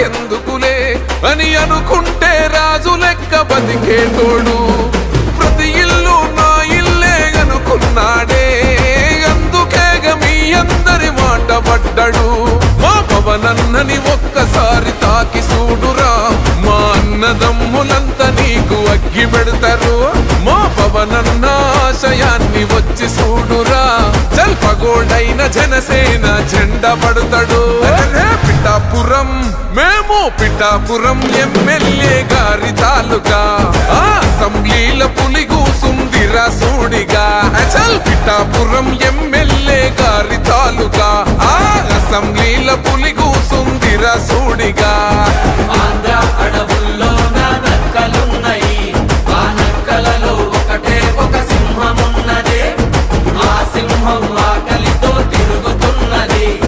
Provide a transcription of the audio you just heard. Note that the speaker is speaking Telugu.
మనకెందుకులే అని అనుకుంటే రాజు లెక్క బతికేటోడు. ప్రతి ఇల్లు నా ఇల్లే అనుకున్నాడే, అందుకేగ మీ అందరి మాట పడ్డాడు. మా పవనన్నని ఒక్కసారి తాకి చూడురా, మా అన్నదమ్ములంతా నీకు అగ్గి పెడతారు. మా పవనన్న ఆశయాన్ని వచ్చి చూడురా, జల్పగోడైన జనసేన జెండా పడతాడు. పిఠాపురం మేము పిఠాపురం ఎమ్మెల్యే గారి తాలూకా, అసెంబ్లీల పులి కూసుందిరా సూడిగా. చల్ పిఠాపురం ఎమ్మెల్యే గారి తాలూకా, అసెంబ్లీల పులి కూసుందిరా సూడిగా.